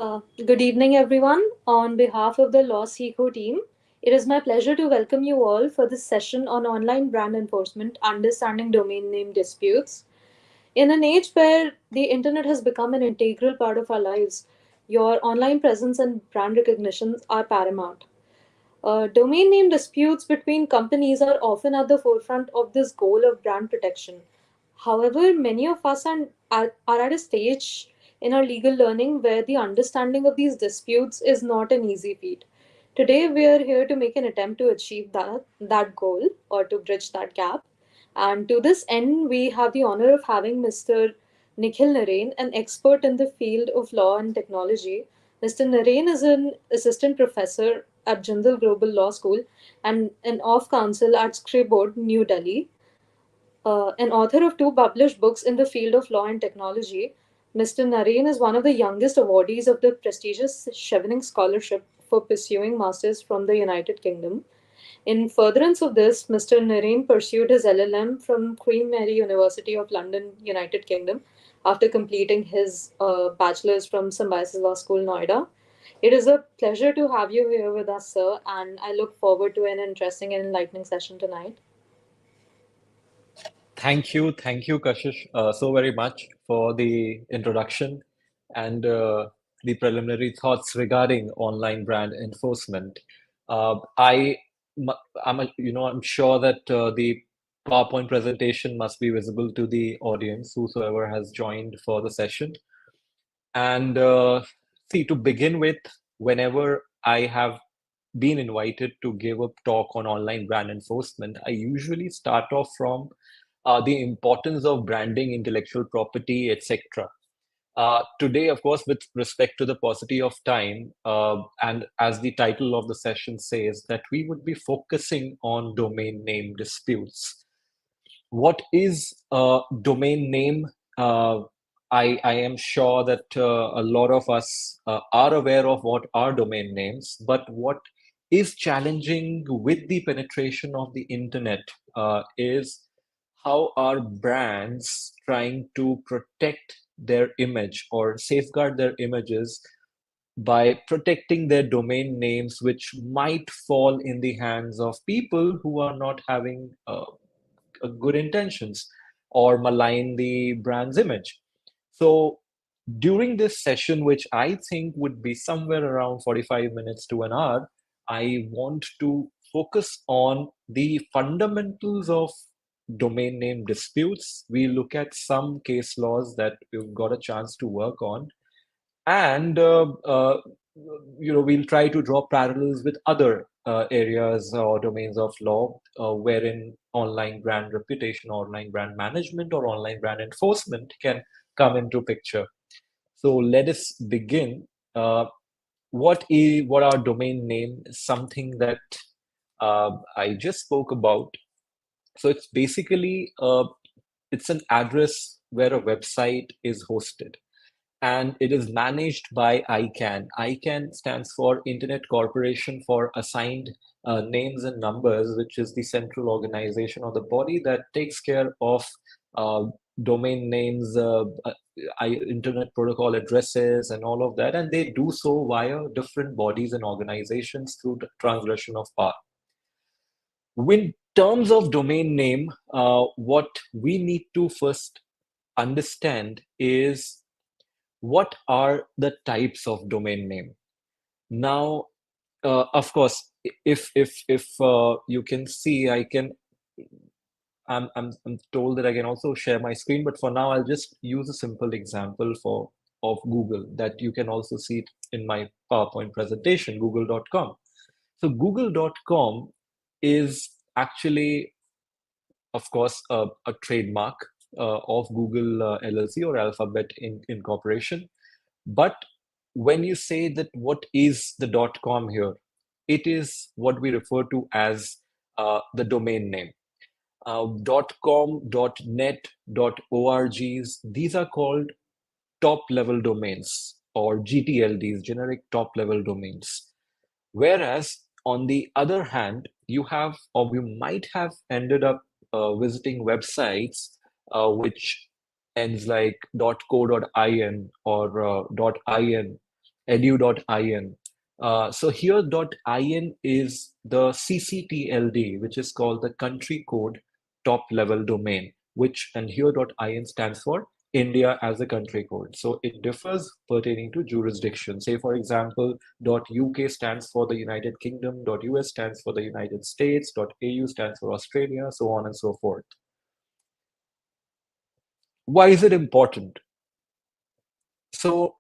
Good evening, everyone. On behalf of the Law Seco team, it is my pleasure to welcome you all for this session on online brand enforcement, understanding domain name disputes. In an age where the internet has become an integral part of our lives, your online presence and brand recognition are paramount. Domain name disputes between companies are often at the forefront of this goal of brand protection. However, many of us are at a stage in our legal learning where the understanding of these disputes is not an easy feat. Today, we are here to make an attempt to achieve that goal or to bridge that gap. And to this end, we have the honor of having Mr. Nikhil Naren, an expert in the field of law and technology. Mr. Naren is an assistant professor at Jindal Global Law School and an off counsel at Scribboard, New Delhi. An author of two published books in the field of law and technology, Mr. Naren is one of the youngest awardees of the prestigious Chevening Scholarship for pursuing masters from the United Kingdom. In furtherance of this, Mr. Naren pursued his LLM from Queen Mary University of London, United Kingdom, after completing his bachelor's from Symbiosis Law School, Noida. It is a pleasure to have you here with us, sir, and I look forward to an interesting and enlightening session tonight. Thank you, Kashish, so very much for the introduction and the preliminary thoughts regarding online brand enforcement. I, I'm sure that the PowerPoint presentation must be visible to the audience, whosoever has joined for the session. And see, to begin with, whenever I have been invited to give a talk on online brand enforcement, I usually start off from the importance of branding, intellectual property, etc. Today, of course, with respect to the paucity of time, and as the title of the session says, that we would be focusing on domain name disputes. What is a domain name? Uh, I am sure that a lot of us are aware of what are domain names, but what is challenging with the penetration of the internet is how are brands trying to protect their image or safeguard their images by protecting their domain names, which might fall in the hands of people who are not having good intentions or malign the brand's image. So during this session, which I think would be somewhere around 45 minutes to an hour, I want to focus on the fundamentals of domain name disputes. We look at some case laws that we've got a chance to work on, and we'll try to draw parallels with other areas or domains of law wherein online brand reputation, online brand management, or online brand enforcement can come into picture. So let us begin. What our domain name is something that I just spoke about. So it's basically it's an address where a website is hosted, and it is managed by ICANN. ICANN stands for Internet Corporation for Assigned Names and Numbers, which is the central organization or the body that takes care of uh, domain names, Internet protocol addresses, and all of that. And they do so via different bodies and organizations through the transgression of power. In terms of domain name, what we need to first understand is what are the types of domain name. Now, of course, if you can see, I'm told that I can also share my screen, but for now I'll just use a simple example of Google that you can also see it in my PowerPoint presentation, google.com. So google.com is actually, of course, a trademark of Google LLC or Alphabet Incorporation. But when you say that what is the .com here, it is what we refer to as the domain name. .com, .net, .orgs, these are called top level domains or GTLDs, generic top level domains. Whereas on the other hand, you have or you might have ended up visiting websites which ends like .co.in or .in, edu.in. So here.in is the CCTLD, which is called the country code top level domain, which and here.in stands for India as a country code. So it differs pertaining to jurisdiction. Say, for example, .uk stands for the United Kingdom, .us stands for the United States, .au stands for Australia, so on and so forth. Why is it important? So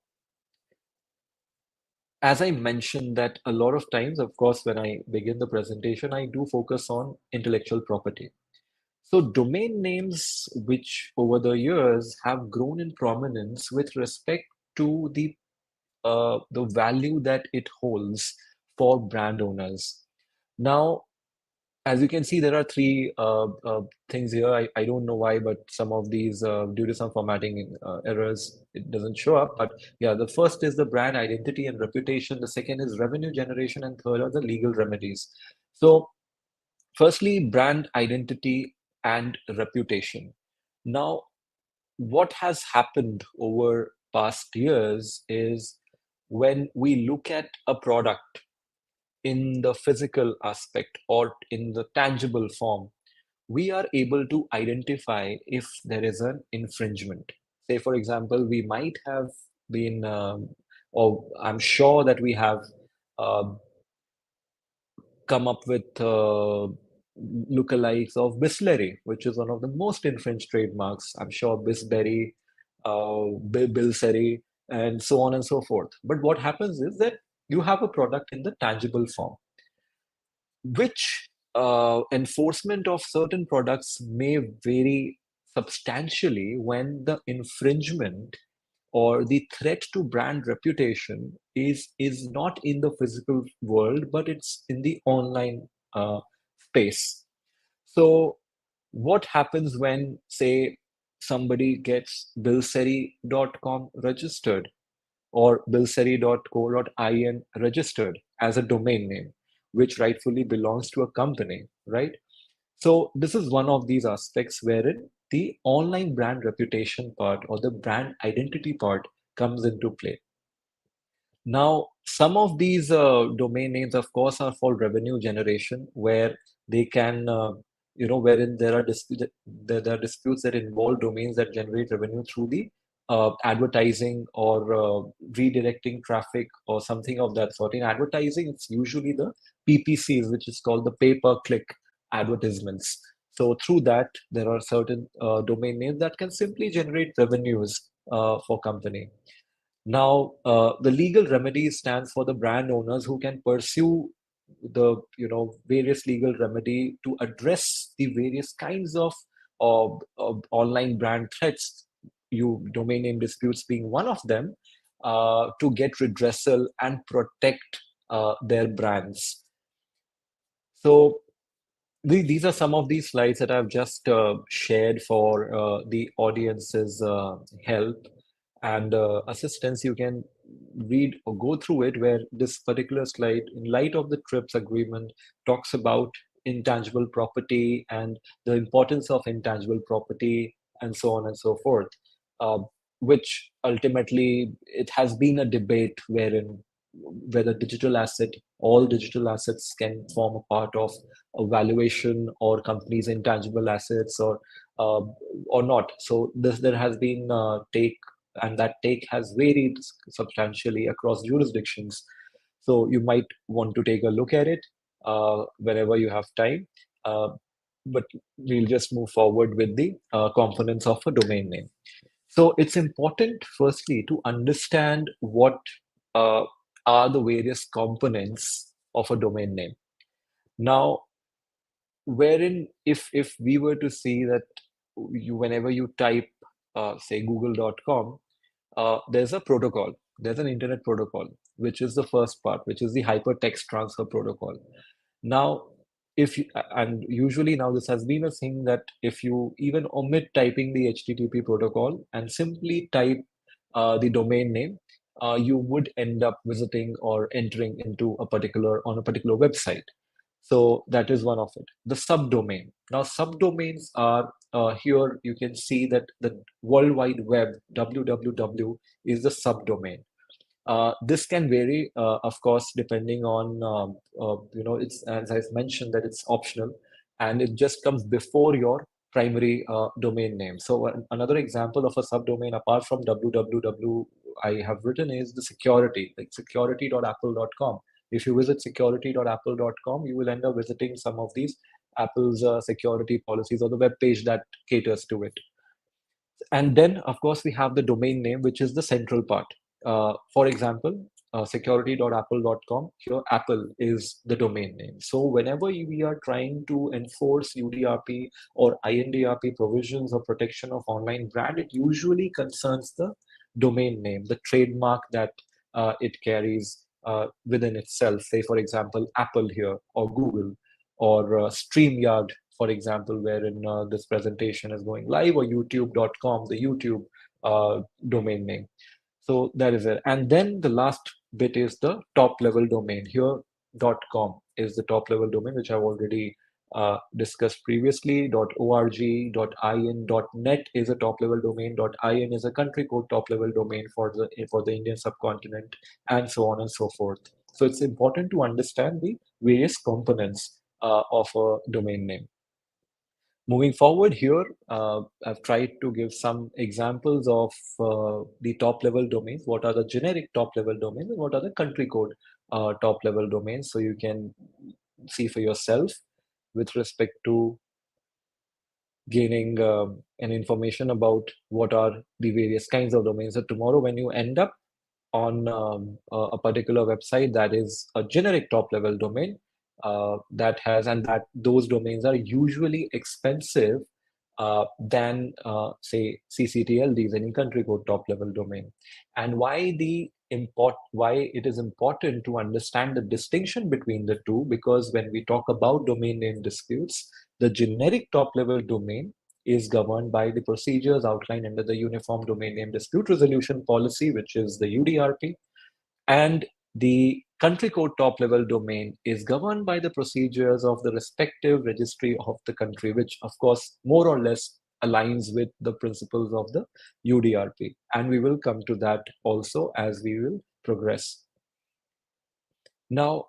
as I mentioned that a lot of times, of course, when I begin the presentation, I do focus on intellectual property. So domain names, which over the years have grown in prominence with respect to the value that it holds for brand owners. Now, as you can see, there are three things here. I don't know why, but some of these, due to some formatting errors, it doesn't show up. But yeah, the first is the brand identity and reputation. The second is revenue generation, and third are the legal remedies. So, firstly, brand identity and reputation. Now, what has happened over past years is when we look at a product in the physical aspect or in the tangible form, we are able to identify if there is an infringement. Say, for example, we might have been, or I'm sure that we have uh, come up with lookalikes of Bisleri, which is one of the most infringed trademarks. I'm sure Bisberry, Bilseri, and so on and so forth. But what happens is that you have a product in the tangible form, which enforcement of certain products may vary substantially when the infringement or the threat to brand reputation is not in the physical world, but it's in the online space. So, what happens when, say, somebody gets bilseri.com registered or bilseri.co.in registered as a domain name, which rightfully belongs to a company, right? So this is one of these aspects wherein the online brand reputation part or the brand identity part comes into play. Now, some of these domain names, of course, are for revenue generation, where they can, wherein there are disputes that involve domains that generate revenue through the advertising or redirecting traffic or something of that sort. In advertising, it's usually the PPCs, which is called the pay-per-click advertisements. So through that, there are certain domain names that can simply generate revenues for company. Now, the legal remedy stands for the brand owners who can pursue the various legal remedy to address the various kinds of online brand threats. You domain name disputes being one of them, to get redressal and protect their brands. So these are some of these slides that I've just shared for the audience's help and assistance. You can read or go through it, where this particular slide, in light of the TRIPS agreement, talks about intangible property and the importance of intangible property and so on and so forth, uh, which ultimately it has been a debate wherein whether all digital assets can form a part of a valuation or companies' intangible assets uh, or not. So there has been take, and that take has varied substantially across jurisdictions. So you might want to take a look at it whenever you have time. Uh, but we'll just move forward with the components of a domain name. So it's important, firstly, to understand what uh, are the various components of a domain name. Now, wherein if we were to see that whenever you type, say, google.com, there's a protocol, there's an internet protocol, which is the first part, which is the hypertext transfer protocol. Now, if you, and usually now this has been a thing that if you even omit typing the HTTP protocol and simply type the domain name, you would end up visiting or entering into on a particular website. So that is one of it. The subdomain. Now, subdomains are here. You can see that the World Wide Web (WWW) is the subdomain. This can vary, of course, depending on, it's, as I mentioned, that it's optional and it just comes before your primary domain name. So another example of a subdomain apart from www I have written is the security, like security.apple.com. If you visit security.apple.com, you will end up visiting some of these Apple's security policies or the web page that caters to it. And then, of course, we have the domain name, which is the central part. For example, security.apple.com, here Apple is the domain name. So whenever we are trying to enforce UDRP or INDRP provisions or protection of online brand, it usually concerns the domain name, the trademark that it carries within itself. Say, for example, Apple here, or Google, or StreamYard, for example, wherein this presentation is going live, or youtube.com, the YouTube domain name. So that is it. And then the last bit is the top level domain. Here, .com is the top level domain, which I've already discussed previously. .org, .in, .net is a top level domain. .in is a country code top level domain for the Indian subcontinent, and so on and so forth. So it's important to understand the various components of a domain name. Moving forward here, I've tried to give some examples of the top level domains. What are the generic top level domains and what are the country code top level domains? So you can see for yourself with respect to gaining an information about what are the various kinds of domains. So tomorrow when you end up on a particular website that is a generic top level domain that has, and that those domains are usually expensive than say CCTLDs, any country code top level domain. And why it is important to understand the distinction between the two, because when we talk about domain name disputes, the generic top level domain is governed by the procedures outlined under the Uniform Domain Name Dispute Resolution Policy, which is the UDRP, and the country code top level domain is governed by the procedures of the respective registry of the country, which of course more or less aligns with the principles of the UDRP. And we will come to that also as we will progress. Now,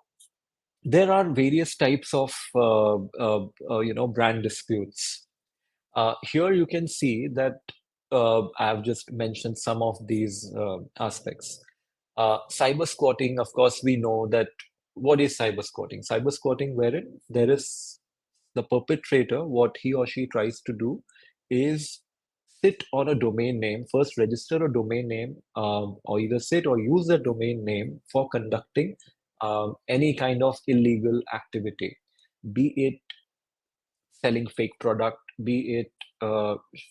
there are various types of brand disputes. Here you can see that I've just mentioned some of these aspects. Cyber squatting, of course, we know that what is cyber squatting? Cyber squatting, wherein there is the perpetrator, what he or she tries to do is sit on a domain name, first register a domain name, or either sit or use the domain name for conducting any kind of illegal activity, be it selling fake product, be it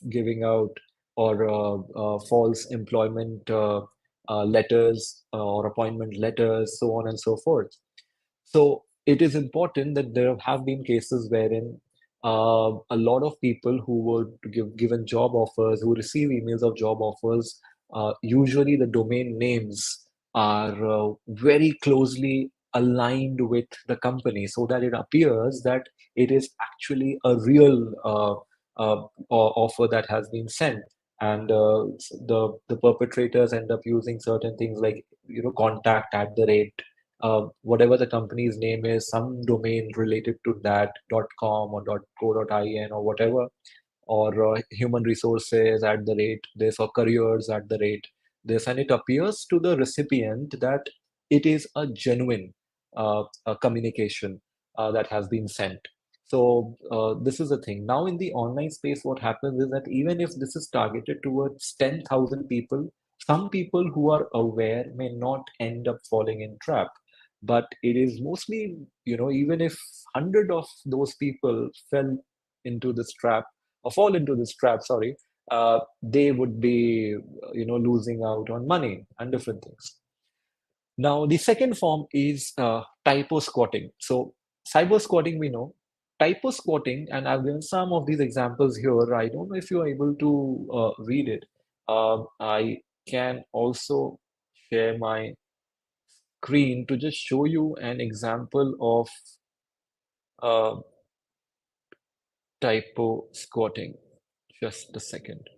giving out or false employment letters or appointment letters, so on and so forth. So it is important that there have been cases wherein a lot of people who were given job offers, who receive emails of job offers, usually the domain names are very closely aligned with the company, so that it appears that it is actually a real offer that has been sent. And the perpetrators end up using certain things like contact at the rate whatever the company's name is, some domain related to that .com or .co.in or whatever, or human resources at the rate this, or careers at the rate this, and it appears to the recipient that it is a genuine communication that has been sent. So this is the thing. Now in the online space, what happens is that even if this is targeted towards 10,000 people, some people who are aware may not end up falling in trap. But it is mostly, even if 100 of those people fell into this trap, or fall into this trap, sorry, they would be, losing out on money and different things. Now, the second form is typo squatting. So, cyber squatting, we know. Typo squatting, and I've given some of these examples here. I don't know if you're able to read it. I can also share my screen to just show you an example of uh, typo squatting. Just a second.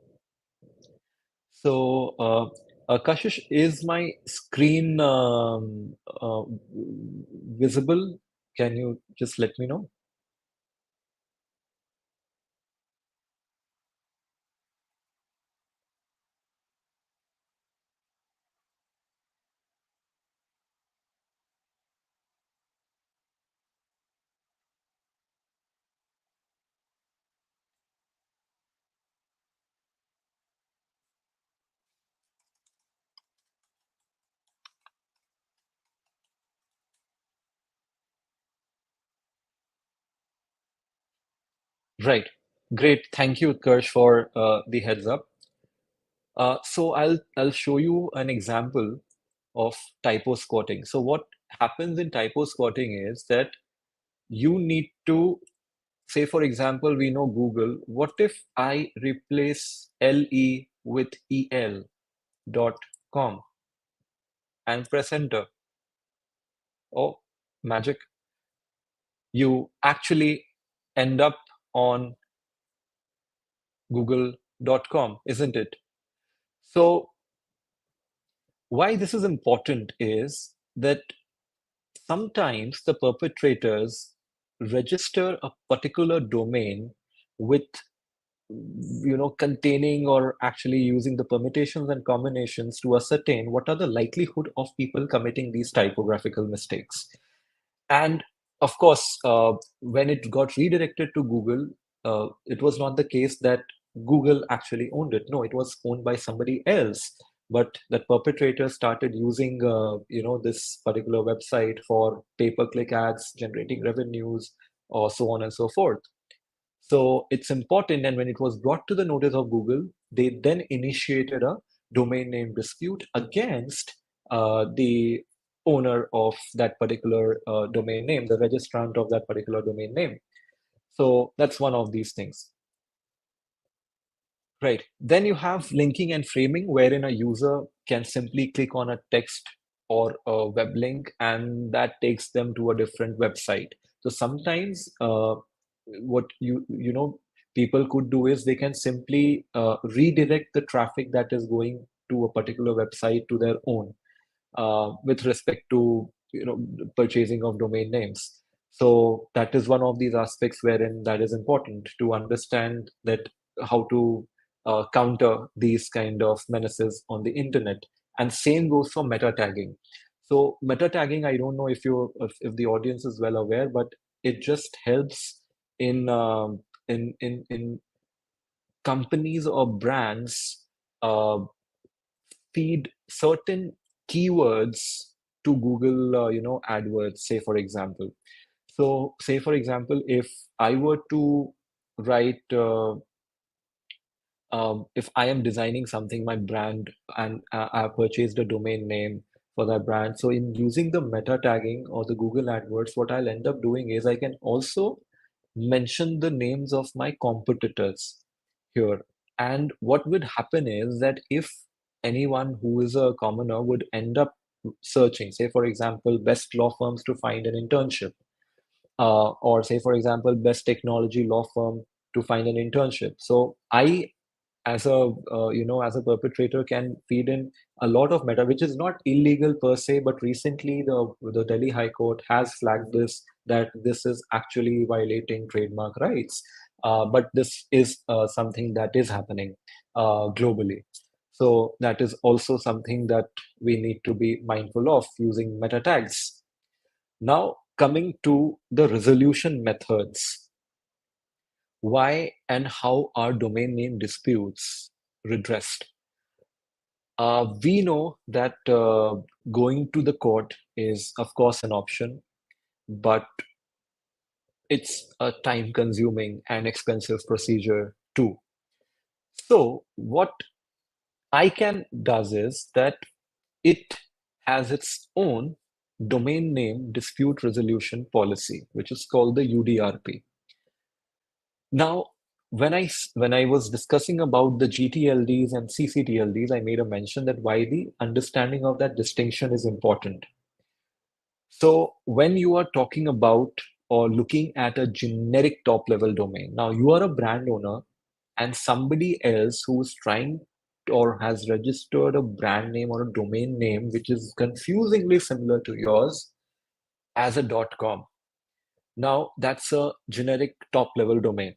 So, Kashish, is my screen visible? Can you just let me know? Right. Great. Thank you, Kirsch, for the heads up. So I'll show you an example of typo squatting. So what happens in typo squatting is that you need to say, for example, we know Google. What if I replace LE with EL.com and press enter? Oh, magic. You actually end up on google.com, isn't it? So why this is important is that sometimes the perpetrators register a particular domain with, containing or actually using the permutations and combinations to ascertain what are the likelihood of people committing these typographical mistakes. And of course, when it got redirected to Google, it was not the case that Google actually owned it. No, it was owned by somebody else. But that perpetrator started using, this particular website for pay-per-click ads, generating revenues, or so on and so forth. So it's important. And when it was brought to the notice of Google, they then initiated a domain name dispute against the owner of that particular domain name, the registrant of that particular domain name. So that's one of these things. Right. Then you have linking and framing, wherein a user can simply click on a text or a web link, and that takes them to a different website. So sometimes, what people could do is they can simply redirect the traffic that is going to a particular website to their own, with respect to purchasing of domain names. So that is one of these aspects wherein that is important to understand that how to counter these kind of menaces on the internet. And same goes for meta tagging. So meta tagging, I don't know if the audience is well aware, but it just helps in in companies or brands uh, feed certain keywords to Google, AdWords, say for example. So, say for example, if I were to write, if I am designing something, my brand, and I have purchased a domain name for that brand. So, in using the meta tagging or the Google AdWords, what I'll end up doing is I can also mention the names of my competitors here. And what would happen is that if anyone who is a commoner would end up searching, say, for example, best law firms to find an internship, or say, for example, best technology law firm to find an internship. So I, as a as a perpetrator, can feed in a lot of meta, which is not illegal per se, but recently the Delhi High Court has flagged this, that this is actually violating trademark rights. But this is something that is happening globally. So that is also something that we need to be mindful of using meta tags. Now, coming to the resolution methods, why and how are domain name disputes redressed? We know that going to the court is, of course, an option, but it's a time consuming and expensive procedure too. So, what ICANN does is that it has its own domain name dispute resolution policy, which is called the UDRP. Now, when I was discussing about the GTLDs and CCTLDs, I made a mention that why the understanding of that distinction is important. So when you are talking about or looking at a generic top level domain, now you are a brand owner and somebody else who is trying or has registered a brand name or a domain name which is confusingly similar to yours as a .com. Now, that's a generic top level domain.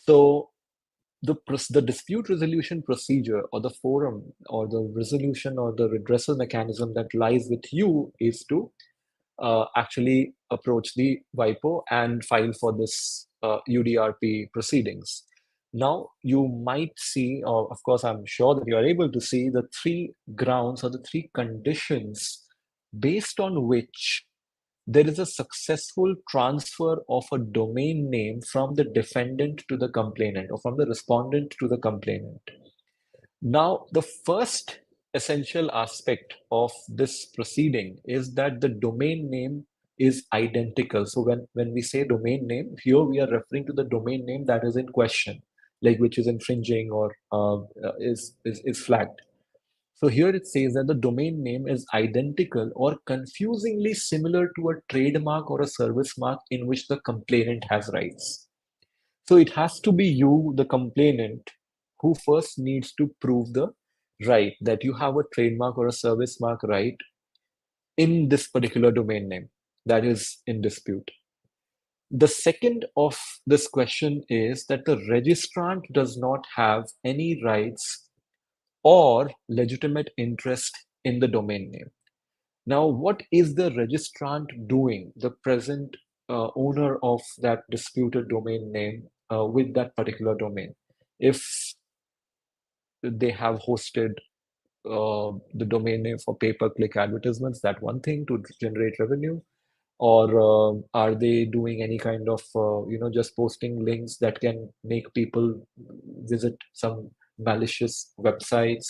So the dispute resolution procedure or the forum or the resolution or the redressal mechanism that lies with you is to actually approach the WIPO and file for this UDRP proceedings. Now, you might see, or of course, I'm sure that you are able to see the three grounds or the three conditions based on which there is a successful transfer of a domain name from the defendant to the complainant or from the respondent to the complainant. Now, the first essential aspect of this proceeding is that the domain name is identical. So when we say domain name, here we are referring to the domain name that is in question, like which is infringing or is flagged. So here it says that the domain name is identical or confusingly similar to a trademark or a service mark in which the complainant has rights. So it has to be you, the complainant, who first needs to prove the right that you have a trademark or a service mark right in this particular domain name that is in dispute. The second of this question is that the registrant does not have any rights or legitimate interest in the domain name. Now, what is the registrant doing, the present owner of that disputed domain name with that particular domain? If they have hosted the domain name for pay-per-click advertisements, that one thing to generate revenue, or are they doing any kind of just posting links that can make people visit some malicious websites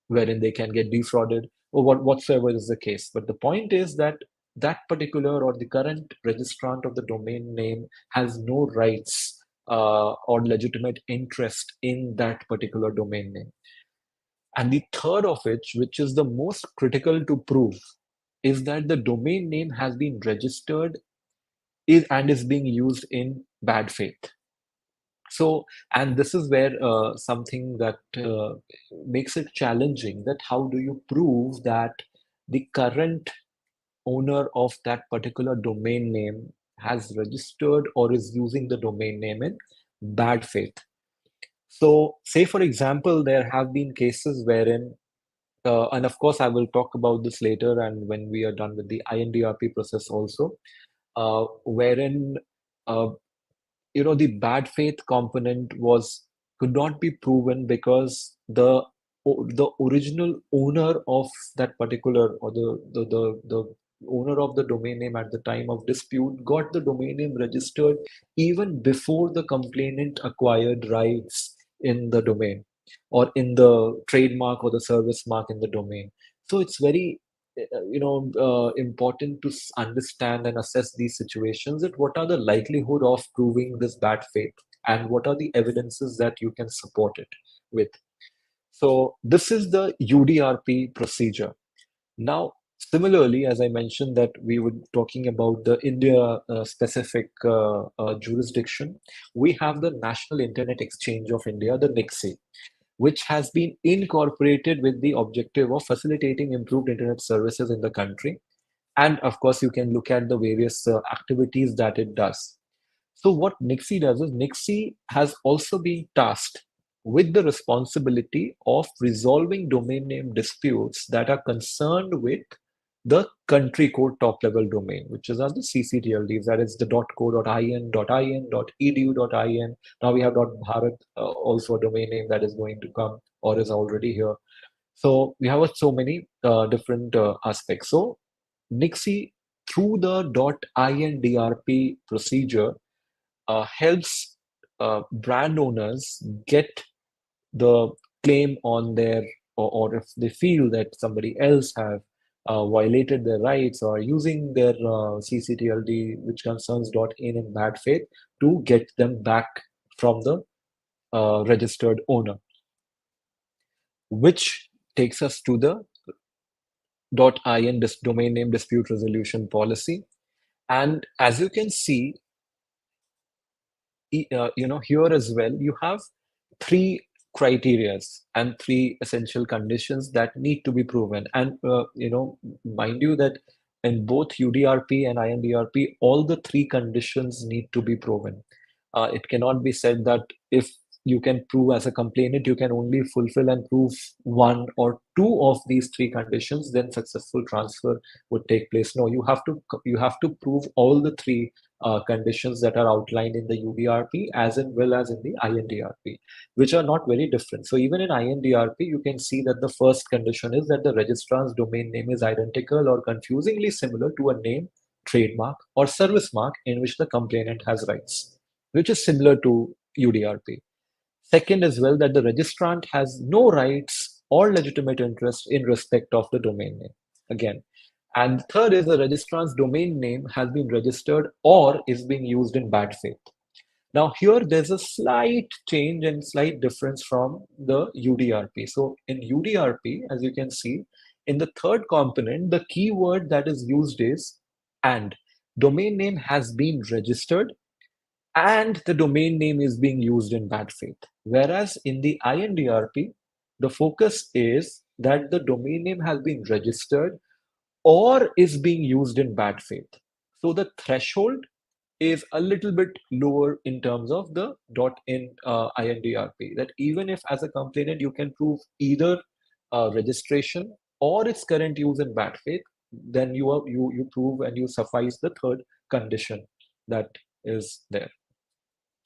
wherein they can get defrauded, or whatsoever is the case? But the point is that that particular or the current registrant of the domain name has no rights or legitimate interest in that particular domain name. And the third of which is the most critical to prove, is that the domain name has been registered and is being used in bad faith. So, and this is where something that makes it challenging, that how do you prove that the current owner of that particular domain name has registered or is using the domain name in bad faith? So, say for example, there have been cases wherein and of course, I will talk about this later and when we are done with the INDRP process also, wherein the bad faith component was could not be proven because the original owner of that particular, or the owner of the domain name at the time of dispute got the domain name registered even before the complainant acquired rights in the domain or in the trademark or the service mark in the domain. So it's very important to understand and assess these situations, that what are the likelihood of proving this bad faith and what are the evidences that you can support it with. So this is the UDRP procedure. Now, similarly, as I mentioned that we were talking about the India specific jurisdiction, we have the National Internet Exchange of India, the NIXI, which has been incorporated with the objective of facilitating improved internet services in the country. And of course, you can look at the various activities that it does. So, what Nixie does is Nixie has also been tasked with the responsibility of resolving domain name disputes that are concerned with the country code top level domain, which is as the CCTLDs, that is the .co.in, .in, .edu.in. Now we have .bharat, also a domain name that is going to come or is already here. So we have so many different aspects. So Nixie, through the .indrp procedure, helps brand owners get the claim on their, or if they feel that somebody else have violated their rights or using their CCTLD, which concerns .in bad faith, to get them back from the registered owner, which takes us to the .in domain name dispute resolution policy. And as you can see, here as well, you have three criterias and three essential conditions that need to be proven. And mind you that in both UDRP and INDRP, all the three conditions need to be proven. It cannot be said that if you can prove as a complainant, you can only fulfill and prove one or two of these three conditions, then successful transfer would take place. No, you have to prove all the three conditions that are outlined in the UDRP as well as in the INDRP, which are not very different. So even in INDRP, you can see that the first condition is that the registrar's domain name is identical or confusingly similar to a name, trademark, or service mark in which the complainant has rights, which is similar to UDRP. Second, as well, that the registrant has no rights or legitimate interest in respect of the domain name. Again. And third is the registrant's domain name has been registered or is being used in bad faith. Now, here there's a slight change and slight difference from the UDRP. So, in UDRP, as you can see, in the third component, the keyword that is used is and. Domain name has been registered and the domain name is being used in bad faith. Whereas in the INDRP, the focus is that the domain name has been registered or is being used in bad faith. So the threshold is a little bit lower in terms of the dot in INDRP. That even if as a complainant you can prove either registration or its current use in bad faith, then you prove and you suffice the third condition that is there.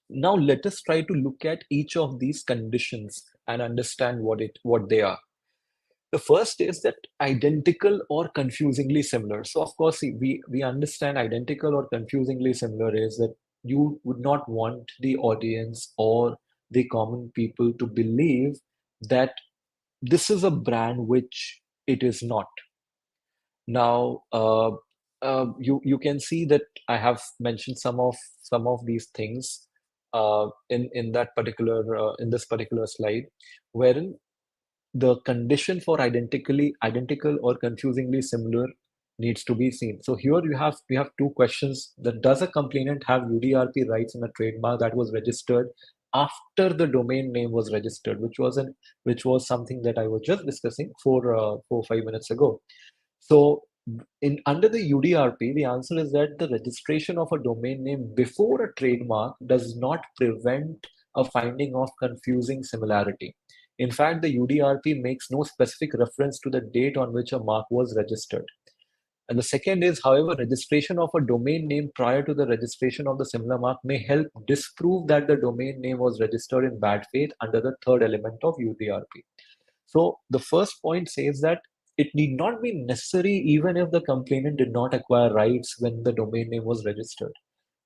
Now let us try to look at each of these conditions and understand what they are. The first is that identical or confusingly similar. So of course, see, we understand identical or confusingly similar is that you would not want the audience or the common people to believe that this is a brand which it is not. Now, you can see that I have mentioned some of these things in that particular in this particular slide, wherein the condition for identical or confusingly similar needs to be seen. So here we have two questions: that does a complainant have UDRP rights in a trademark that was registered after the domain name was registered, which was something that I was just discussing 4 or 5 minutes ago. So in under the UDRP, the answer is that the registration of a domain name before a trademark does not prevent a finding of confusing similarity. In fact, the UDRP makes no specific reference to the date on which a mark was registered. And the second is, however, registration of a domain name prior to the registration of the similar mark may help disprove that the domain name was registered in bad faith under the third element of UDRP. So the first point says that it need not be necessary even if the complainant did not acquire rights when the domain name was registered.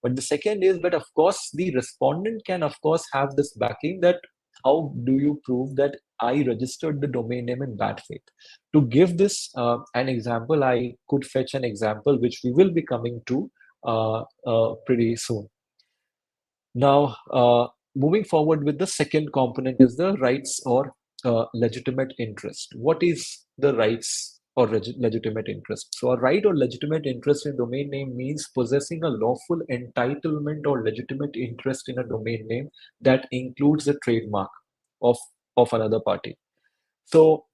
But the second is, but of course, the respondent can, of course, have this backing that how do you prove that I registered the domain name in bad faith? To give this an example, I could fetch an example which we will be coming to pretty soon. Now, moving forward with the second component is the rights or legitimate interest. What is the rights or legitimate interest? So, a right or legitimate interest in domain name means possessing a lawful entitlement or legitimate interest in a domain name that includes a trademark of of another party. So,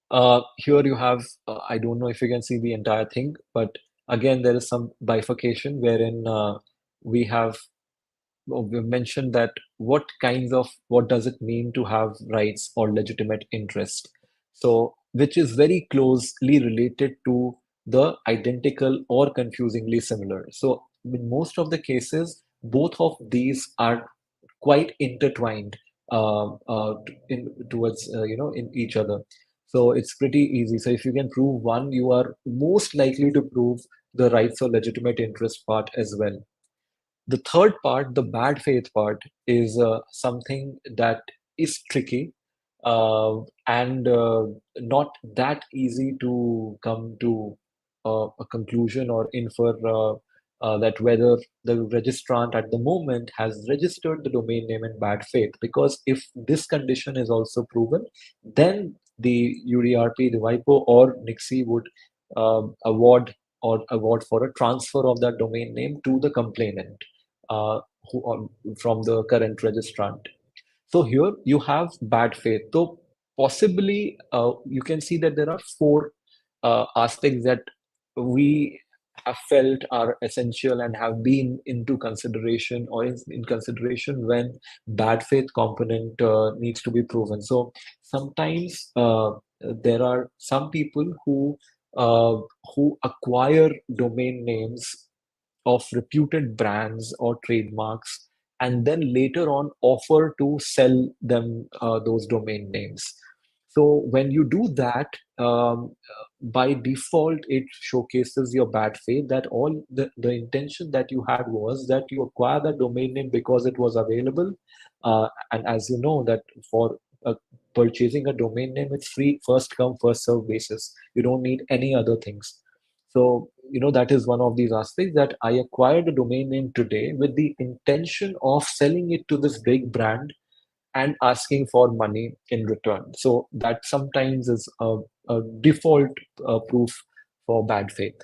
here you have, I don't know if you can see the entire thing, but again, there is some bifurcation wherein we have we mentioned that what does it mean to have rights or legitimate interest, so which is very closely related to the identical or confusingly similar. So in most of the cases both of these are quite intertwined in towards in each other, so it's pretty easy. So if you can prove one, you are most likely to prove the rights or legitimate interest part as well. The third part, the bad faith part, is something that is tricky and not that easy to come to a conclusion or infer that whether the registrant at the moment has registered the domain name in bad faith. Because if this condition is also proven, then the UDRP, the WIPO, or NIXI would award for a transfer of that domain name to the complainant uh, from the current registrant. So here you have bad faith. So possibly you can see that there are four aspects that we have felt are essential and have been into consideration or in consideration when bad faith component needs to be proven. So sometimes there are some people uh, who acquire domain names of reputed brands or trademarks and then later on offer to sell them those domain names. So when you do that, by default, it showcases your bad faith that all the intention that you had was that you acquire the domain name because it was available. And as you know, that for purchasing a domain name, it's free, first come, first serve basis. You don't need any other things. So, that is one of these aspects that I acquired a domain name today with the intention of selling it to this big brand and asking for money in return. So that sometimes is a default proof for bad faith.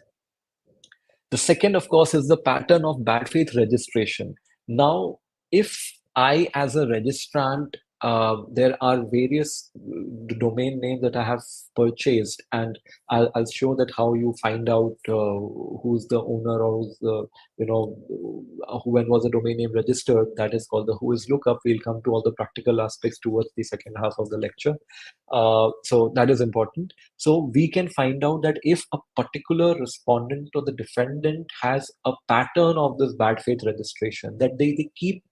The second, of course, is the pattern of bad faith registration. Now, if I, as a registrant, there are various domain names that I have purchased, and I'll show that how you find out who's the owner or who's the, when was the domain name registered. That is called the who is lookup. We'll come to all the practical aspects towards the second half of the lecture. So that is important. So we can find out that if a particular respondent or the defendant has a pattern of this bad faith registration, that they keep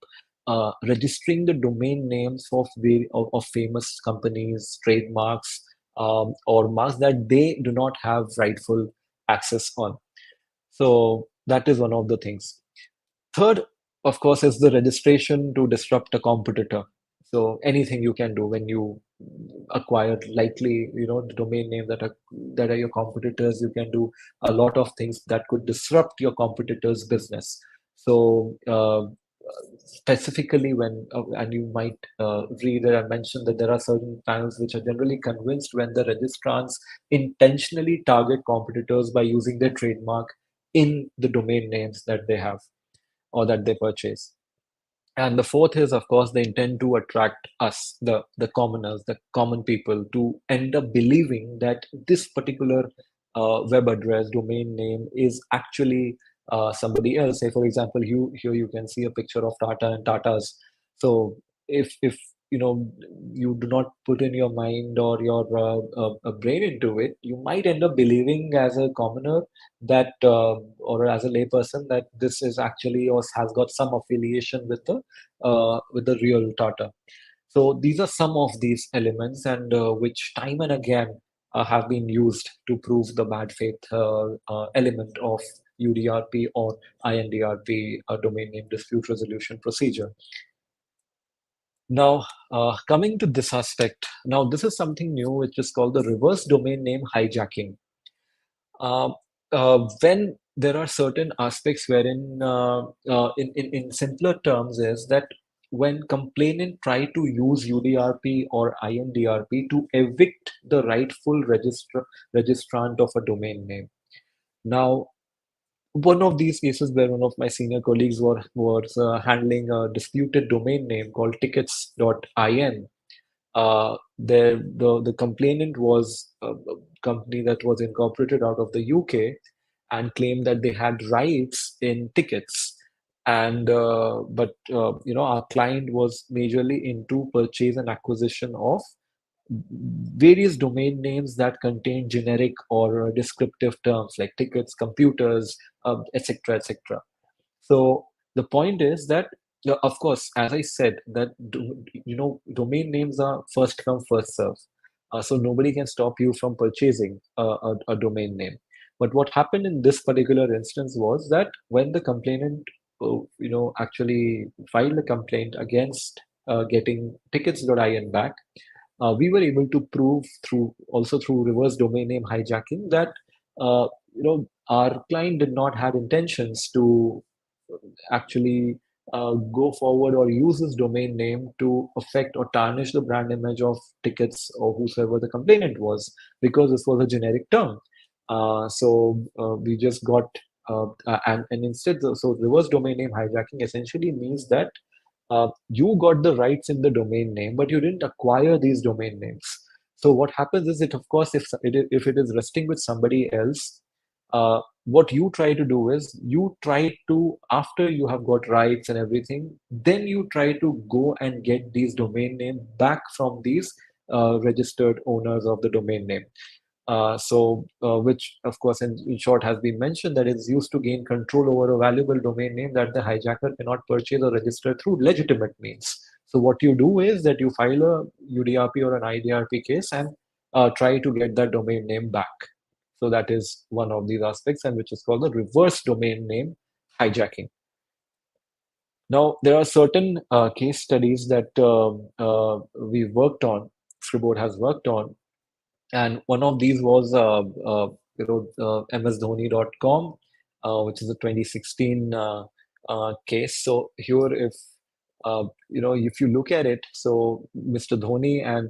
registering the domain names of famous companies, trademarks, or marks that they do not have rightful access on. So that is one of the things. Third, of course, is the registration to disrupt a competitor. So anything you can do when you acquire likely, the domain name that are your competitors, you can do a lot of things that could disrupt your competitors' business. So specifically when, and you might read or mention that there are certain panels which are generally convinced when the registrants intentionally target competitors by using their trademark in the domain names that they have or that they purchase. And the fourth is, of course, they intend to attract us, the commoners, the common people, to end up believing that this particular web address, domain name is actually somebody else. Say, for example, here you can see a picture of Tata and Tata's. So if you do not put in your mind or your brain into it, you might end up believing as a commoner that or as a layperson that this is actually or has got some affiliation with the real Tata. So these are some of these elements, and which time and again have been used to prove the bad faith element of UDRP or INDRP, domain name dispute resolution procedure. Now, coming to this aspect, now this is something new, which is called the reverse domain name hijacking. Uh, when there are certain aspects wherein, in simpler terms, is that when complainant try to use UDRP or INDRP to evict the rightful registrant of a domain name. Now, one of these cases where one of my senior colleagues was handling a disputed domain name called tickets.in. The complainant was a company that was incorporated out of the UK and claimed that they had rights in tickets. And but our client was majorly into purchase and acquisition of various domain names that contain generic or descriptive terms like tickets, computers, etc., etc. So the point is that, of course, as I said, that domain names are first come, first serve. So nobody can stop you from purchasing a domain name. But what happened in this particular instance was that when the complainant, actually filed a complaint against getting tickets.in back, we were able to prove through reverse domain name hijacking that our client did not have intentions to actually go forward or use this domain name to affect or tarnish the brand image of tickets or whosoever the complainant was, because this was a generic term. So we just got and instead, so reverse domain name hijacking essentially means that you got the rights in the domain name, but you didn't acquire these domain names. So what happens is it, of course, if it is resting with somebody else, what you try to do is you try to, after you have got rights and everything, then you try to go and get these domain name back from these registered owners of the domain name. Which, of course, in short, has been mentioned that is used to gain control over a valuable domain name that the hijacker cannot purchase or register through legitimate means. So, what you do is that you file a UDRP or an IDRP case and try to get that domain name back. So, that is one of these aspects, and which is called the reverse domain name hijacking. Now, there are certain case studies that we worked on, Freeboard has worked on, and one of these was msdhoni.com, which is a 2016 case. So here, if you look at it, so Mr. Dhoni and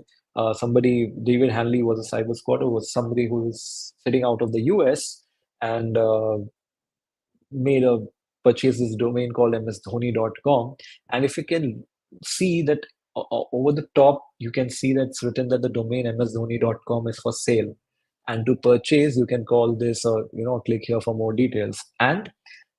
somebody, David Hanley was a cyber squatter, was somebody who was sitting out of the US and made a purchase this domain called msdhoni.com. And if you can see that over the top, you can see that it's written that the domain msdhoni.com is for sale. And to purchase, you can call this or click here for more details. And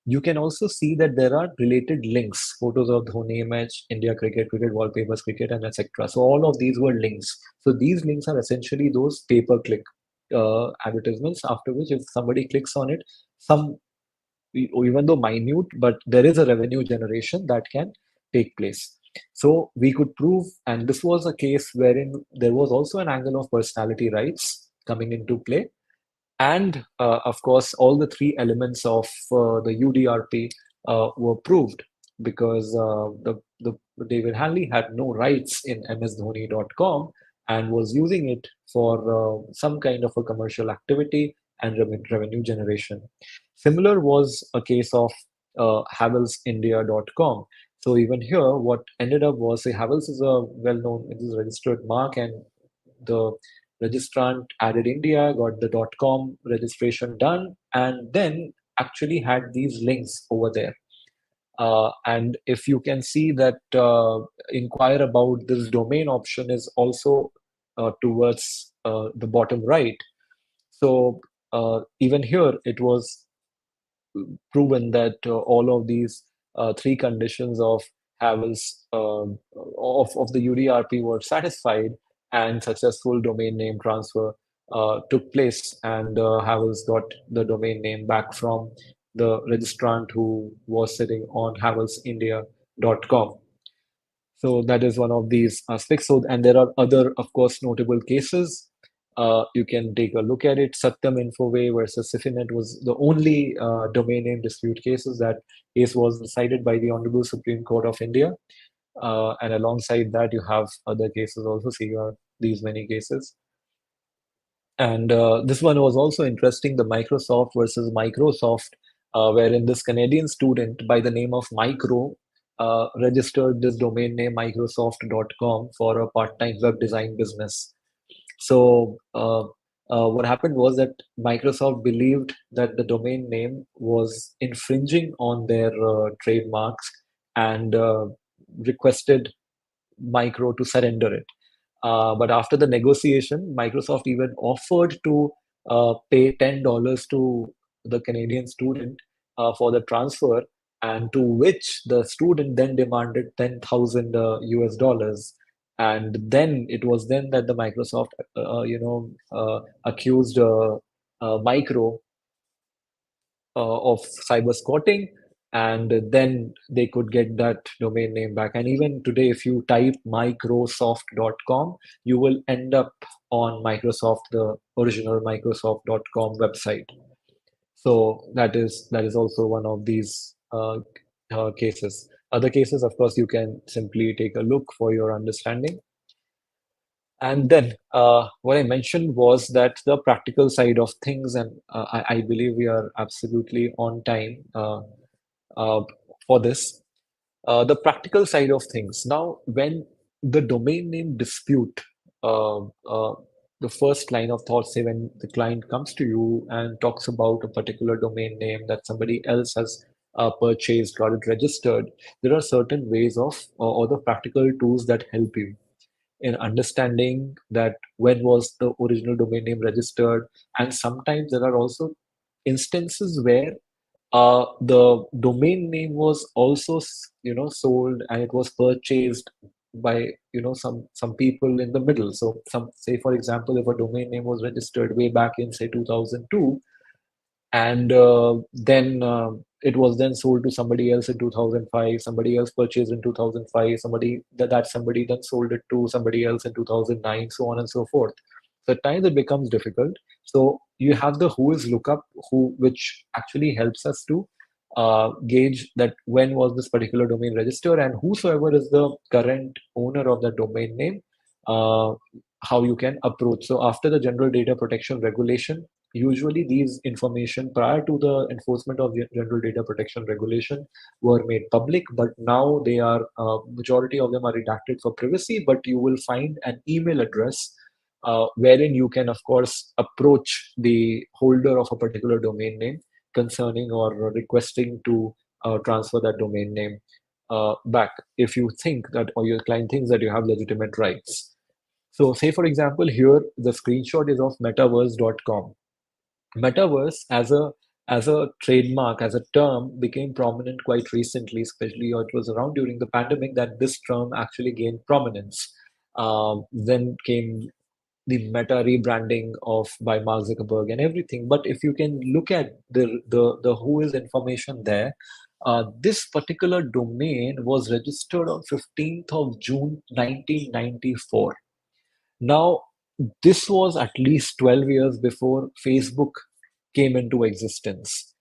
you can also see that there are related links, photos of Dhoni match, India cricket, cricket wallpapers, cricket, and etc. So all of these were links. So these links are essentially those pay-per-click advertisements, after which if somebody clicks on it, some even though minute, but there is a revenue generation that can take place. So we could prove, and this was a case wherein there was also an angle of personality rights coming into play. And of course, all the three elements of the UDRP were proved because the David Hanley had no rights in msdhoni.com and was using it for some kind of a commercial activity and revenue generation. Similar was a case of havelsindia.com. So even here, what ended up was, say, Havels is a well-known, it is a registered mark, and the registrant added India, got the .com registration done, and then actually had these links over there. And if you can see that inquire about this domain option is also towards the bottom right. So even here, it was proven that all of these three conditions of Havel's of the UDRP were satisfied, and successful domain name transfer took place, and Havel's got the domain name back from the registrant who was sitting on havelsindia.com. So that is one of these aspects. So, and there are other, of course, notable cases. You can take a look at it. Satyam Infoway versus Sifinet was the only domain name dispute cases. That case was decided by the Honorable Supreme Court of India. And alongside that, you have other cases also. See these many cases. And this one was also interesting, the Microsoft versus Microsoft, wherein this Canadian student by the name of Micro registered this domain name Microsoft.com for a part-time web design business. So what happened was that Microsoft believed that the domain name was infringing on their trademarks and requested Micro to surrender it. But after the negotiation, Microsoft even offered to pay $10 to the Canadian student for the transfer, and to which the student then demanded 10,000 US dollars. And then it was then that the Microsoft, accused Micro of cyber squatting, and then they could get that domain name back. And even today, if you type microsoft.com, you will end up on Microsoft, the original Microsoft.com website. So that is also one of these cases. Other cases, of course, you can simply take a look for your understanding. And then what I mentioned was that the practical side of things, and I believe we are absolutely on time uh, for this. The practical side of things. Now, when the domain name dispute, uh, uh, the first line of thought, say when the client comes to you and talks about a particular domain name that somebody else has purchased, got it registered, there are certain ways of or the practical tools that help you in understanding that when was the original domain name registered. And sometimes there are also instances where the domain name was also sold, and it was purchased by some people in the middle. So some, say for example, if a domain name was registered way back in say 2002, and then it was then sold to somebody else in 2005, somebody else purchased in 2005, that somebody then sold it to somebody else in 2009, so on and so forth. So at times it becomes difficult. So you have the who is lookup, which actually helps us to gauge that when was this particular domain registered, and whosoever is the current owner of the domain name, uh, how you can approach. So after the general data protection regulation, usually these information prior to the enforcement of the general data protection regulation were made public, but now they are, majority of them are redacted for privacy, but you will find an email address wherein you can, of course, approach the holder of a particular domain name concerning or requesting to transfer that domain name back if you think that, or your client thinks that you have legitimate rights. So, say for example, here the screenshot is of metaverse.com. Metaverse as a trademark, as a term, became prominent quite recently, especially, or it was around during the pandemic that this term actually gained prominence. Then came the meta rebranding of by Mark Zuckerberg and everything. But if you can look at the who is information there, this particular domain was registered on 15th of June 1994. Now, this was at least 12 years before Facebook came into existence.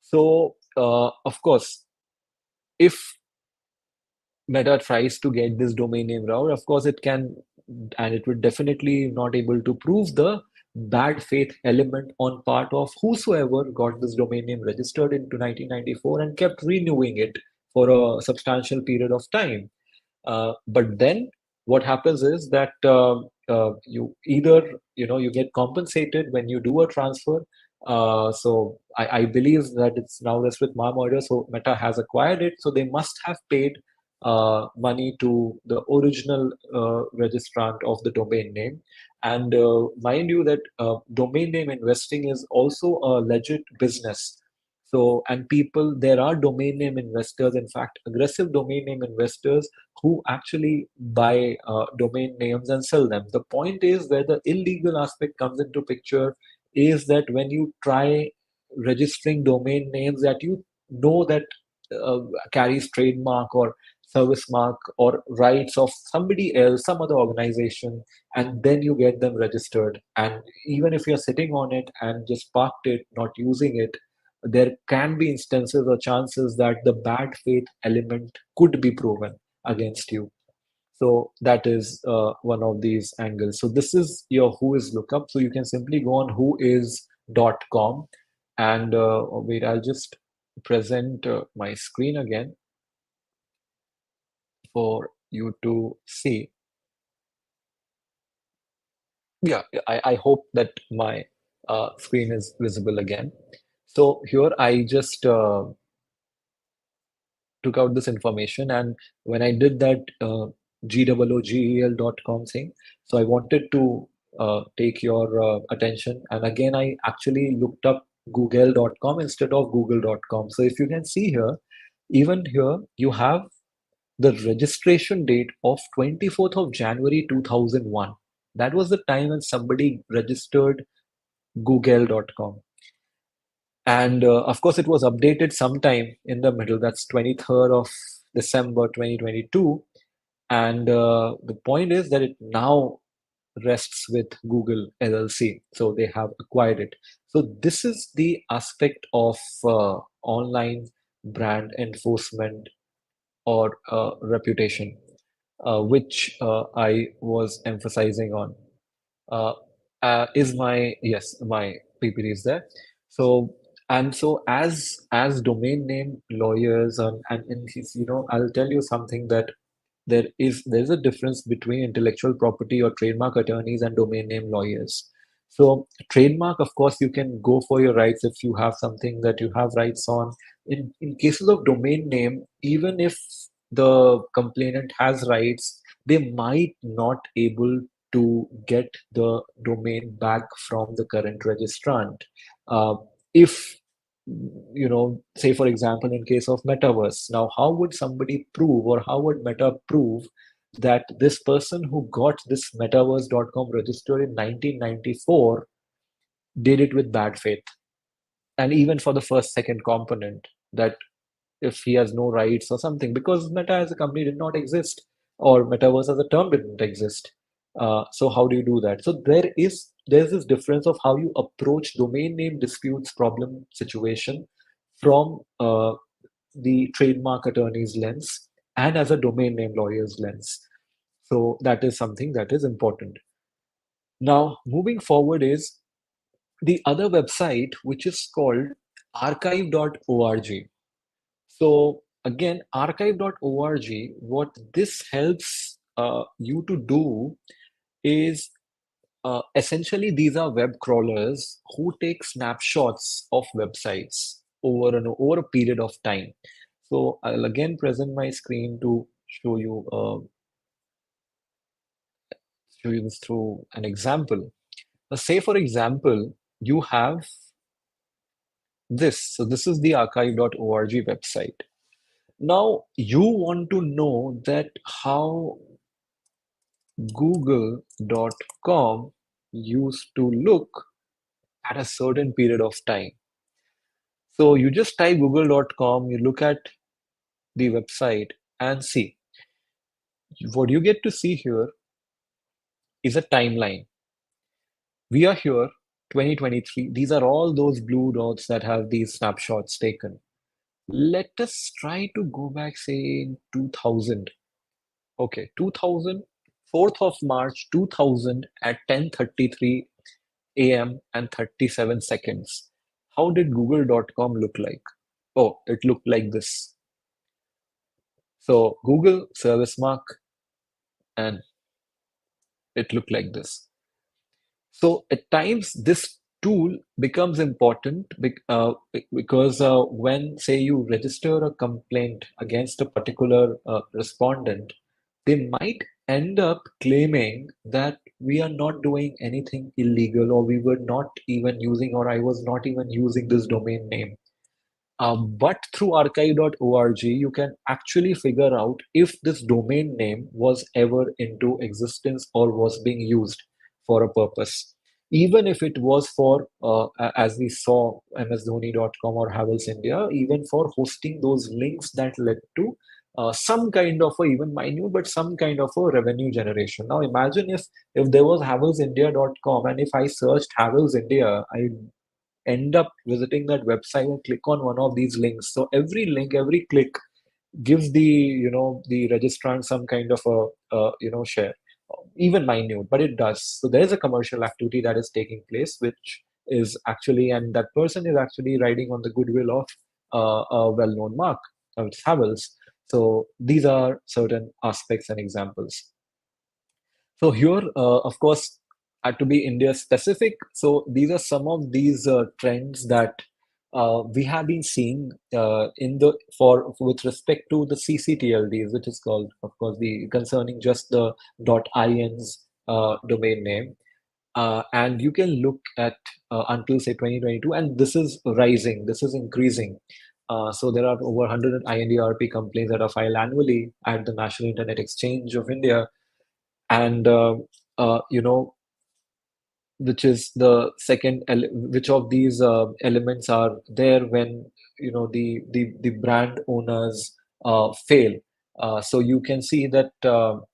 So, of course, if Meta tries to get this domain name route, of course, it can, and it would definitely not able to prove the bad faith element on part of whosoever got this domain name registered into 1994 and kept renewing it for a substantial period of time. But then what happens is that you either you get compensated when you do a transfer. So I believe that it's now rests with Mom order. So Meta has acquired it, so they must have paid money to the original registrant of the domain name. And mind you that domain name investing is also a legit business. So, and people, there are domain name investors, in fact, aggressive domain name investors who actually buy domain names and sell them. The point is where the illegal aspect comes into picture is that when you try registering domain names that you know that uh, carries trademark or service mark or rights of somebody else, some other organization, and then you get them registered. And even if you're sitting on it and just parked it, not using it, there can be instances or chances that the bad faith element could be proven against you. So that is one of these angles. So this is your who is lookup. So you can simply go on whois.com and wait, I'll just present my screen again for you to see. Yeah, I hope that my screen is visible again. So here I just took out this information, and when I did that GOOGEL.com thing, so I wanted to take your attention, and again I actually looked up google.com instead of google.com. So if you can see here, even here you have the registration date of 24th of January 2001. That was the time when somebody registered google.com. And of course, it was updated sometime in the middle. That's 23rd of December 2022. And the point is that it now rests with Google LLC. So they have acquired it. So this is the aspect of online brand enforcement or reputation, which I was emphasizing on. uh, is my yes my PPT is there. So and so as domain name lawyers and I'll tell you something that there's a difference between intellectual property or trademark attorneys and domain name lawyers. So trademark, of course, you can go for your rights if you have something that you have rights on. In cases of domain name, even if the complainant has rights, they might not able to get the domain back from the current registrant. Uh, if say for example, in case of metaverse, now how would somebody prove, or how would Meta prove that this person who got this metaverse.com registered in 1994 did it with bad faith? And even for the first second component, that if he has no rights or something, because Meta as a company did not exist, or metaverse as a term didn't exist. So how do you do that? So there's this difference of how you approach domain name disputes problem situation from the trademark attorney's lens and as a domain name lawyer's lens. So that is something that is important. Now, moving forward is the other website, which is called archive.org. So again, archive.org, what this helps you to do is essentially these are web crawlers who take snapshots of websites over a period of time. So I'll again present my screen to show you this through an example. Say for example, you have this. So this is the archive.org website. Now you want to know that how google.com used to look at a certain period of time. So you just type google.com, you look at the website and see. What you get to see here is a timeline. We are here, 2023. These are all those blue dots that have these snapshots taken. Let us try to go back, say, in 2000. Okay, 2000, 4th of March 2000 at 10:33 a.m. and 37 seconds. How did google.com look like? Oh, it looked like this. So Google service mark, and it looked like this. So at times this tool becomes important because when, say, you register a complaint against a particular respondent, they might end up claiming that we are not doing anything illegal, or we were not even using, or I was not even using this domain name. But through archive.org, you can actually figure out if this domain name was ever into existence or was being used for a purpose. Even if it was for, as we saw, msdhoni.com or Havels India, even for hosting those links that led to some kind of a, even minute, but some kind of a revenue generation. Now imagine if there was havelsindia.com, and if I searched Havels India, I end up visiting that website and click on one of these links. So every link, every click gives the registrant some kind of a share, even minute, but it does. So there's a commercial activity that is taking place, which is actually, and that person is actually riding on the goodwill of a well-known mark, it's Havels. So these are certain aspects and examples. So here, of course, had to be India specific. So these are some of these trends that we have been seeing in the for with respect to the CCTLDs, which is called, of course, the concerning just the .ins domain name. And you can look at until say 2022, and this is rising, this is increasing. So there are over 100 INDRP complaints that are filed annually at the National Internet Exchange of India, and which is the which of these elements are there when the brand owners fail. So you can see that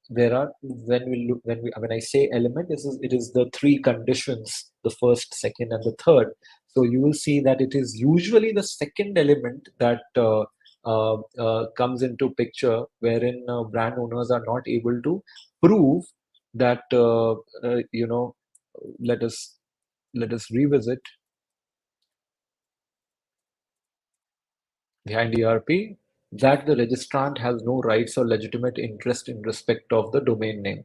there are, when I say element, it is the three conditions, the first, second, and the third. So you will see that it is usually the second element that comes into picture, wherein brand owners are not able to prove that let us revisit behind ERP, that the registrant has no rights or legitimate interest in respect of the domain name.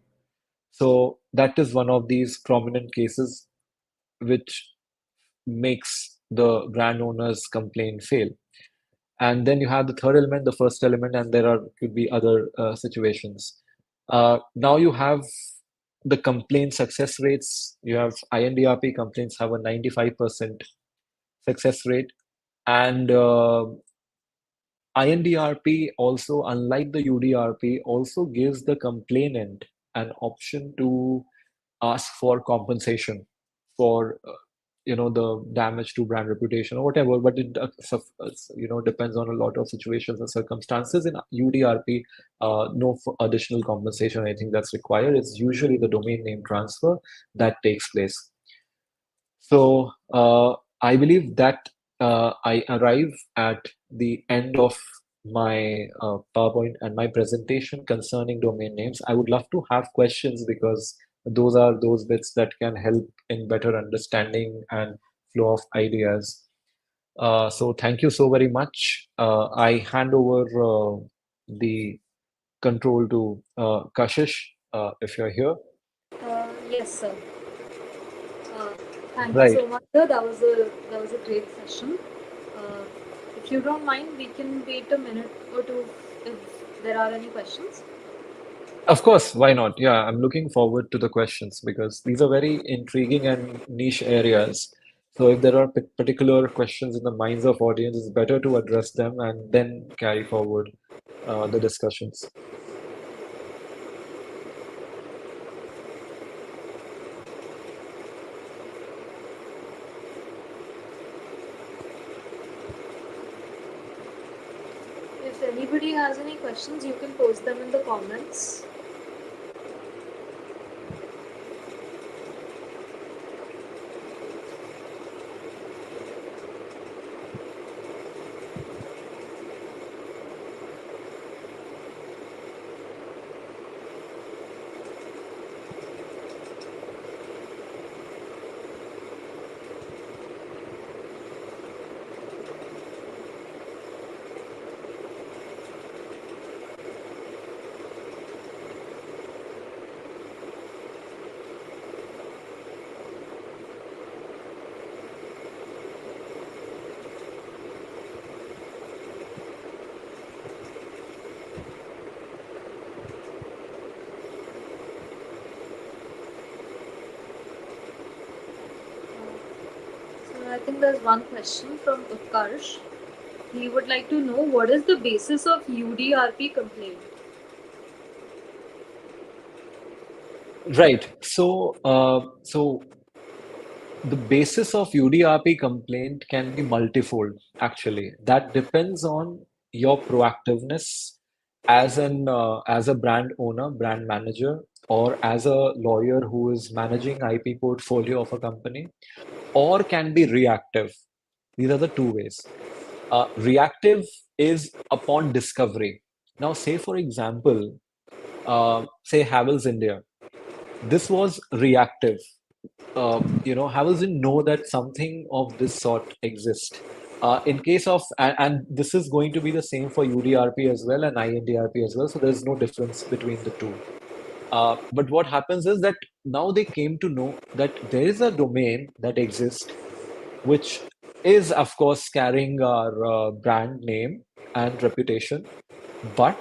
So that is one of these prominent cases. which makes the brand owner's complaint fail. And then you have the third element, the first element, and there are could be other situations. Now you have the complaint success rates. You have INDRP complaints have a 95% success rate, and INDRP also, unlike the UDRP, also gives the complainant an option to ask for compensation for the damage to brand reputation or whatever. But it depends on a lot of situations and circumstances. In UDRP, no additional compensation, I think that's required. It's usually the domain name transfer that takes place. So I believe that I arrive at the end of my PowerPoint and my presentation concerning domain names. I would love to have questions because those are those bits that can help in better understanding and flow of ideas. So thank you so very much. I hand over the control to Kashish, if you're here. Yes, sir. Uh, Thank you Right. so much, sir. That was a great session. Uh, if you don't mind, we can wait a minute or two if there are any questions. Of course, why not? Yeah, I'm looking forward to the questions because these are very intriguing and niche areas. So if there are particular questions in the minds of audience, it's better to address them and then carry forward the discussions. If anybody has any questions, you can post them in the comments. So I think there's one question from Utkarsh. He would like to know what is the basis of UDRP complaint. Right. So the basis of UDRP complaint can be multifold, actually. That depends on your proactiveness as a brand owner, brand manager, or as a lawyer who is managing IP portfolio of a company, or can be reactive. These are the two ways. Reactive is upon discovery. Now, say for example, say Havells India. This was reactive. Havels didn't know that something of this sort exists. In case of, and this is going to be the same for UDRP as well and INDRP as well, so there's no difference between the two. But what happens is that now they came to know that there is a domain that exists, which is, of course, carrying our brand name and reputation. But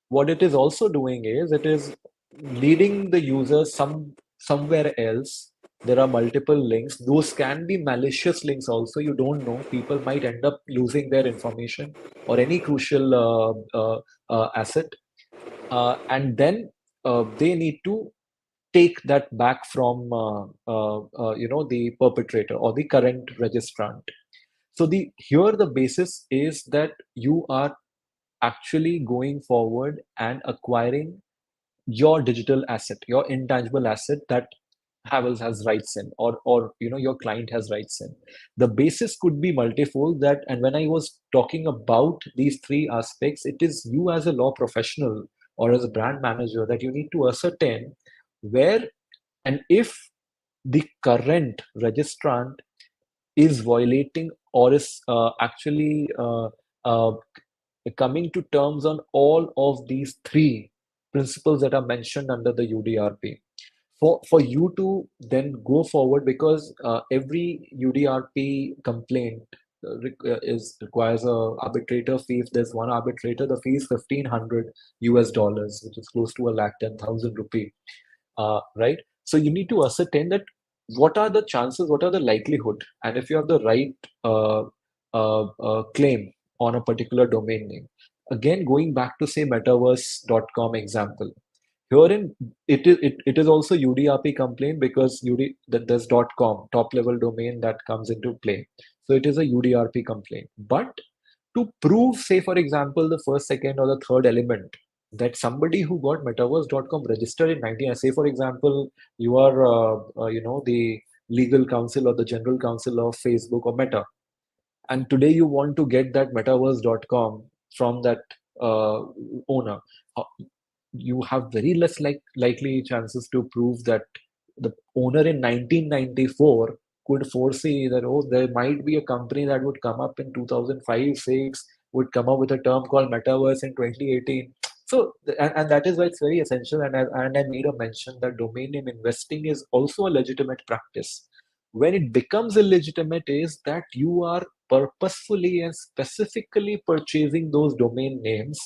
what it is also doing is it is leading the user somewhere else. There are multiple links. Those can be malicious links also. You don't know. People might end up losing their information or any crucial asset. And then they need to take that back from the perpetrator or the current registrant. So the here the basis is that you are actually going forward and acquiring your digital asset, your intangible asset that Havels has rights in, or your client has rights in. The basis could be multifold. That, and when I was talking about these three aspects, it is you as a law professional or as a brand manager that you need to ascertain where and if the current registrant is violating or is actually coming to terms on all of these three principles that are mentioned under the UDRP. for you to then go forward, because every UDRP complaint requires a arbitrator fee. If there's one arbitrator, the fee is 1,500 US dollars, which is close to a lakh 10,000 rupee. Right? So you need to ascertain that what are the chances, what are the likelihood, and if you have the right uh, claim on a particular domain name. Again, going back to say metaverse.com example, herein it is also UDRP complaint, because that there's .com top level domain that comes into play. So it is a UDRP complaint. But to prove, say for example, the first, second, or the third element, that somebody who got metaverse.com registered in 19, say for example, you are the legal counsel or the general counsel of Facebook or Meta, and today you want to get that metaverse.com from that uh, owner. Uh, you have very less likely chances to prove that the owner in 1994 could foresee that, oh, there might be a company that would come up in 2005 6, would come up with a term called metaverse in 2018. So and that is why it's very essential, and I made a mention that domain name investing is also a legitimate practice. When it becomes illegitimate is that you are purposefully and specifically purchasing those domain names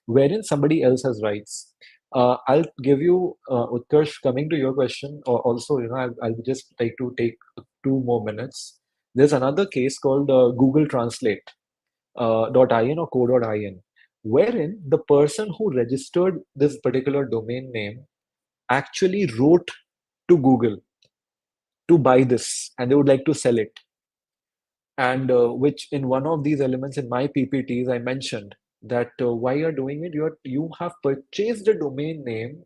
wherein somebody else has rights. I'll give you, Utkarsh, coming to your question, or also, I'll just like to take 2 more minutes. There's another case called Google Translate .in or co.in, wherein the person who registered this particular domain name actually wrote to Google to buy this and they would like to sell it. And which in one of these elements in my PPTs, I mentioned that why you're doing it, you have purchased a domain name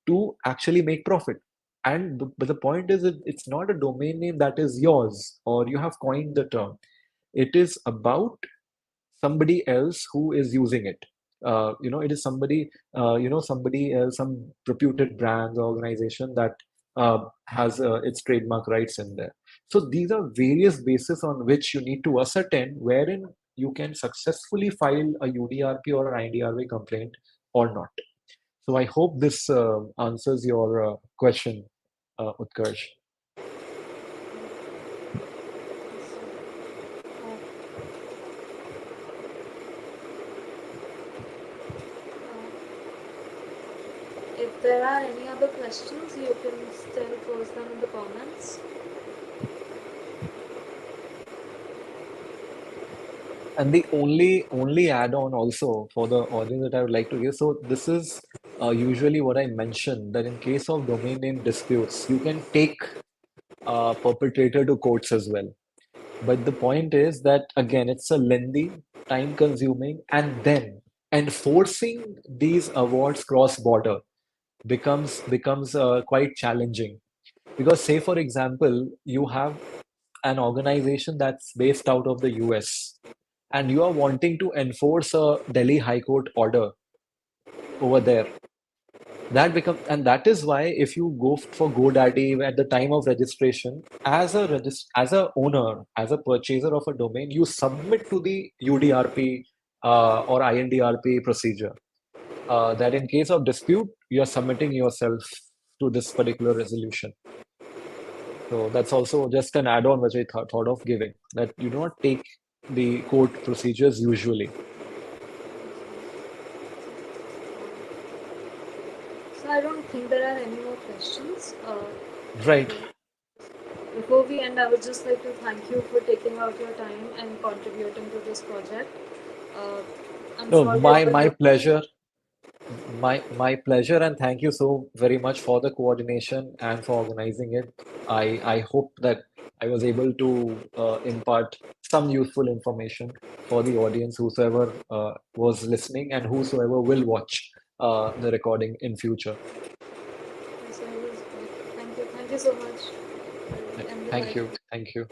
to actually make profit. And but the point is, it's not a domain name that is yours or you have coined the term. It is about somebody else who is using it. It is somebody else, some reputed brands or organization that has its trademark rights in there. So these are various bases on which you need to ascertain wherein you can successfully file a UDRP or an IDRP complaint or not. So I hope this answers your question, Utkarsh. If there are any other questions, you can still post them in the comments. And the only add-on also for the audience that I would like to give. So this is usually what I mentioned, that in case of domain name disputes, you can take perpetrator to courts as well. But the point is that again, it's a lengthy, time-consuming, and then enforcing these awards cross-border becomes quite challenging. Because say for example, you have an organization that's based out of the US and you are wanting to enforce a Delhi High Court order over there. And that is why if you go for GoDaddy at the time of registration, as a owner, as a purchaser of a domain, you submit to the UDRP or INDRP procedure. That in case of dispute, you are submitting yourself to this particular resolution. So that's also just an add-on which I thought of giving, that you do not take the court procedures usually. So I don't think there are any more questions. Right. Before we end, I would just like to thank you for taking out your time and contributing to this project. Uh, I'm No, sure we all my look. pleasure. My pleasure, and thank you so very much for the coordination and for organizing it. I hope that I was able to impart some useful information for the audience, whosoever was listening and whosoever will watch the recording in future. So thank you so much. Yeah, And the thank live. you. Thank you.